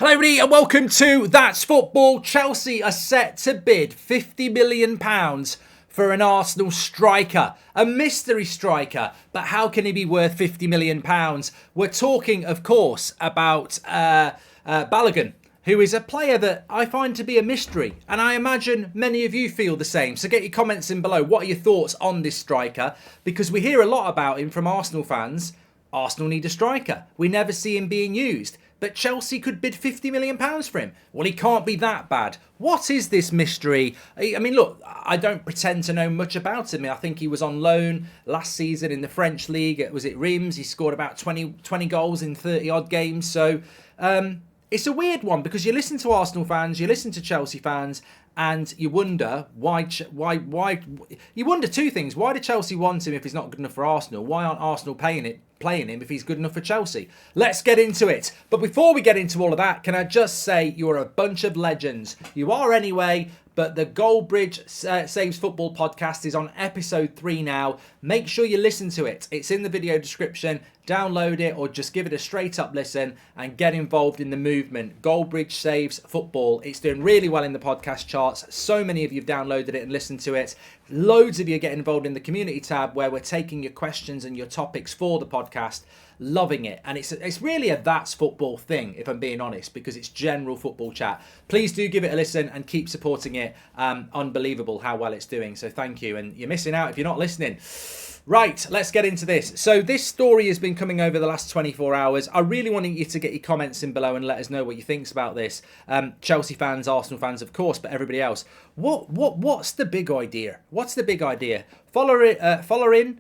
Hello everybody and welcome to That's Football. Chelsea are set to bid £50 million for an Arsenal striker. A mystery striker, but how can he be worth £50 million? We're talking, of course, about Balogun, who is a player that I find to be a mystery. And I imagine many of you feel the same. So get your comments in below. What are your thoughts on this striker? Because we hear a lot about him from Arsenal fans. Arsenal need a striker. We never see him being used. But Chelsea could bid £50 million for him. Well, he can't be that bad. What is this mystery? I mean, look, I don't pretend to know much about him. I think he was on loan last season in the French league. Was it Reims? He scored about 20 goals in 30-odd games. So it's a weird one because you listen to Arsenal fans, you listen to Chelsea fans, and you wonder why. You wonder two things. Why did Chelsea want him if he's not good enough for Arsenal? Why aren't Arsenal playing him if he's good enough for Chelsea? Let's get into it. But before we get into all of that, can I just say you're a bunch of legends. You are anyway. But the Goldbridge Saves Football podcast is on episode 3 now. Make sure you listen to it. It's in the video description. Download it or just give it a straight up listen and get involved in the movement. Goldbridge Saves Football. It's doing really well in the podcast charts. So many of you have downloaded it and listened to it. Loads of you get involved in the community tab where we're taking your questions and your topics for the podcast. Loving it. And it's really a That's Football thing, if I'm being honest, because it's general football chat. Please do give it a listen and keep supporting it. Unbelievable how well it's doing. So thank you. And you're missing out if you're not listening. Right, let's get into this. So this story has been coming over the last 24 hours. I really want you to get your comments in below and let us know what you think about this. Chelsea fans, Arsenal fans, of course, but everybody else. What's the big idea? What's the big idea? Balogun,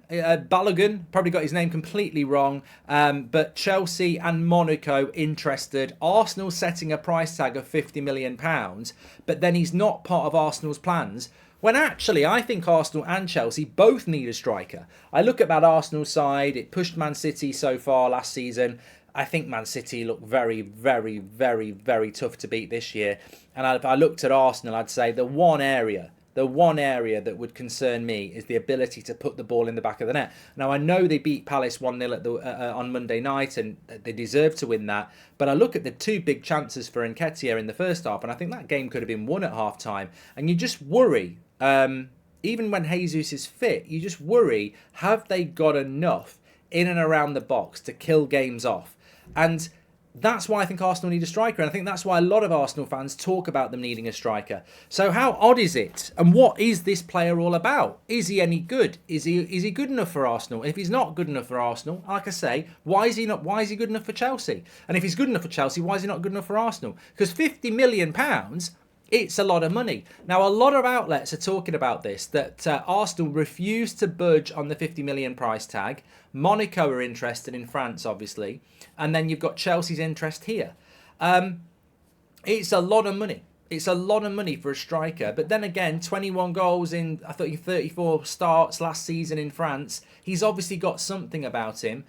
probably got his name completely wrong, but Chelsea and Monaco interested. Arsenal setting a price tag of £50 million, but then he's not part of Arsenal's plans. When actually, I think Arsenal and Chelsea both need a striker. I look at that Arsenal side. It pushed Man City so far last season. I think Man City look very, very, very, very tough to beat this year. And if I looked at Arsenal, I'd say the one area that would concern me is the ability to put the ball in the back of the net. Now, I know they beat Palace 1-0 on Monday night and they deserve to win that. But I look at the two big chances for Nketiah in the first half, and I think that game could have been won at half-time. And you just worry, even when Jesus is fit, you just worry, have they got enough in and around the box to kill games off? And that's why I think Arsenal need a striker. And I think that's why a lot of Arsenal fans talk about them needing a striker. So how odd is it? And what is this player all about? Is he any good? Is he good enough for Arsenal? If he's not good enough for Arsenal, like I say, why is he good enough for Chelsea? And if he's good enough for Chelsea, why is he not good enough for Arsenal? Because £50 million, it's a lot of money. Now, a lot of outlets are talking about this, that Arsenal refused to budge on the £50 million price tag. Monaco are interested in France, obviously. And then you've got Chelsea's interest here. It's a lot of money. It's a lot of money for a striker. But then again, 21 goals in, I thought, 34 starts last season in France. He's obviously got something about him.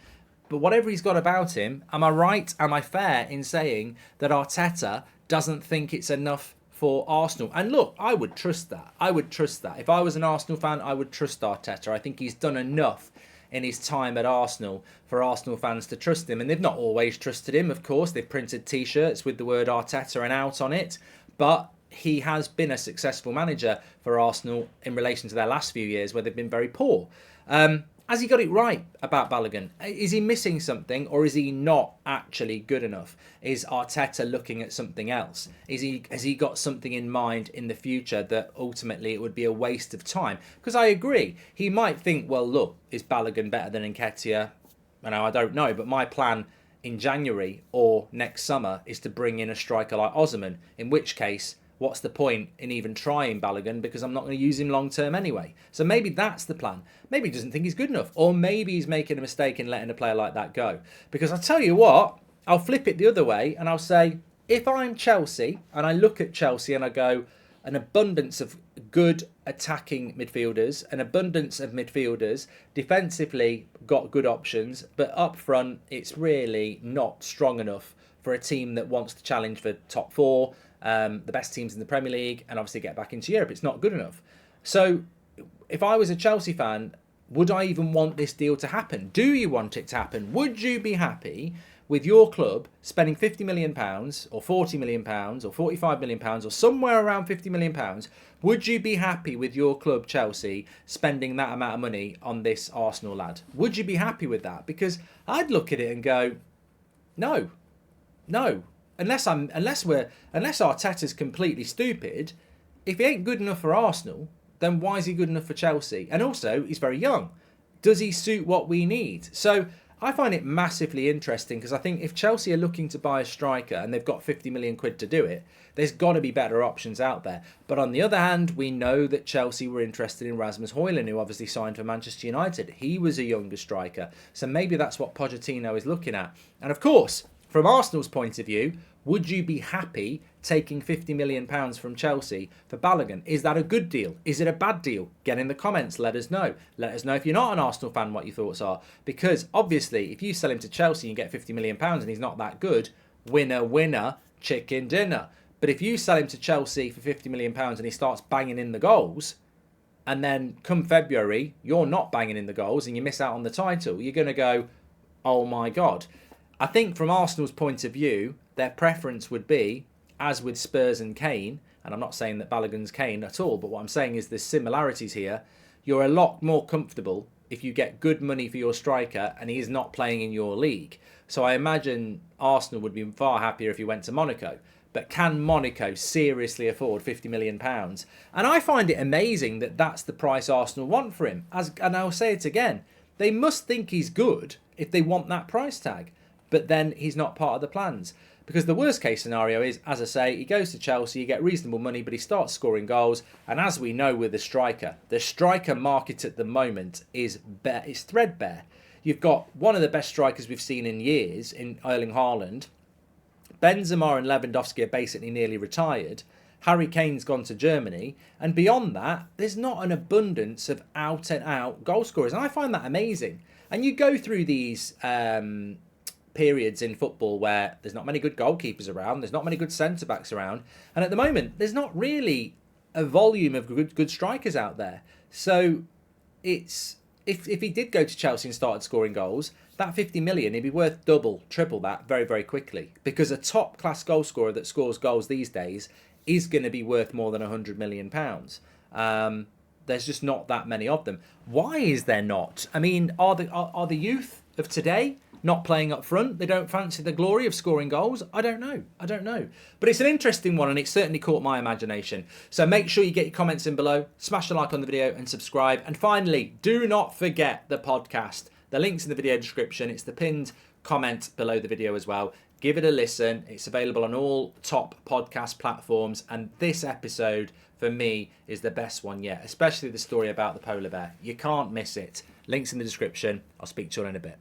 But whatever he's got about him, am I right, am I fair in saying that Arteta doesn't think it's enough for Arsenal? And look, I would trust that. If I was an Arsenal fan, I would trust Arteta. I think he's done enough in his time at Arsenal for Arsenal fans to trust him. And they've not always trusted him, of course. They've printed T-shirts with the word Arteta and out on it. But he has been a successful manager for Arsenal in relation to their last few years where they've been very poor. Has he got it right about Balogun? Is he missing something, or is he not actually good enough? Is Arteta looking at something else? Has he got something in mind in the future that ultimately it would be a waste of time? Because I agree, he might think, well, look, is Balogun better than Nketiah? I don't know, but my plan in January or next summer is to bring in a striker like Osimhen, in which case, what's the point in even trying Balogun, because I'm not going to use him long term anyway. So maybe that's the plan. Maybe he doesn't think he's good enough, or maybe he's making a mistake in letting a player like that go. Because I tell you what, I'll flip it the other way and I'll say, if I'm Chelsea and I look at Chelsea and I go, an abundance of good attacking midfielders, an abundance of midfielders, defensively got good options, but up front it's really not strong enough for a team that wants to challenge for top four, the best teams in the Premier League, and obviously get back into Europe. It's not good enough. So if I was a Chelsea fan, would I even want this deal to happen? Do you want it to happen? Would you be happy with your club spending £50 million or £40 million or £45 million or somewhere around £50 million, would you be happy with your club, Chelsea, spending that amount of money on this Arsenal lad? Would you be happy with that? Because I'd look at it and go, no. Unless Arteta's completely stupid, if he ain't good enough for Arsenal, then why is he good enough for Chelsea? And also, he's very young. Does he suit what we need? So I find it massively interesting because I think if Chelsea are looking to buy a striker and they've got 50 million quid to do it, there's got to be better options out there. But on the other hand, we know that Chelsea were interested in Rasmus Højlund, who obviously signed for Manchester United. He was a younger striker. So maybe that's what Pochettino is looking at. And of course, from Arsenal's point of view, would you be happy taking £50 million from Chelsea for Balogun? Is that a good deal? Is it a bad deal? Get in the comments. Let us know. Let us know if you're not an Arsenal fan what your thoughts are. Because obviously, if you sell him to Chelsea and you get £50 million and he's not that good, winner, winner, chicken dinner. But if you sell him to Chelsea for £50 million and he starts banging in the goals, and then come February, you're not banging in the goals and you miss out on the title, you're going to go, oh my God. I think from Arsenal's point of view, their preference would be, as with Spurs and Kane, and I'm not saying that Balogun's Kane at all, but what I'm saying is there's similarities here. You're a lot more comfortable if you get good money for your striker and he's not playing in your league. So I imagine Arsenal would be far happier if he went to Monaco. But can Monaco seriously afford £50 million? And I find it amazing that that's the price Arsenal want for him. And I'll say it again, they must think he's good if they want that price tag. But then he's not part of the plans. Because the worst case scenario is, as I say, he goes to Chelsea, you get reasonable money, but he starts scoring goals. And as we know with the striker market at the moment is threadbare. You've got one of the best strikers we've seen in years in Erling Haaland. Benzema and Lewandowski are basically nearly retired. Harry Kane's gone to Germany. And beyond that, there's not an abundance of out-and-out goal scorers. And I find that amazing. And you go through these periods in football where there's not many good goalkeepers around, there's not many good centre-backs around, and at the moment there's not really a volume of good strikers out there. So it's if he did go to Chelsea and started scoring goals, that 50 million, he'd be worth double, triple that very, very quickly. Because a top-class goal scorer that scores goals these days is going to be worth more than £100 million. There's just not that many of them. Why is there not? I mean, are the youth of today not playing up front? They don't fancy the glory of scoring goals? I don't know. But it's an interesting one and it certainly caught my imagination. So make sure you get your comments in below, smash a like on the video and subscribe. And finally, do not forget the podcast. The link's in the video description. It's the pinned comment below the video as well. Give it a listen. It's available on all top podcast platforms. And this episode, for me, is the best one yet, especially the story about the polar bear. You can't miss it. Links in the description. I'll speak to you all in a bit.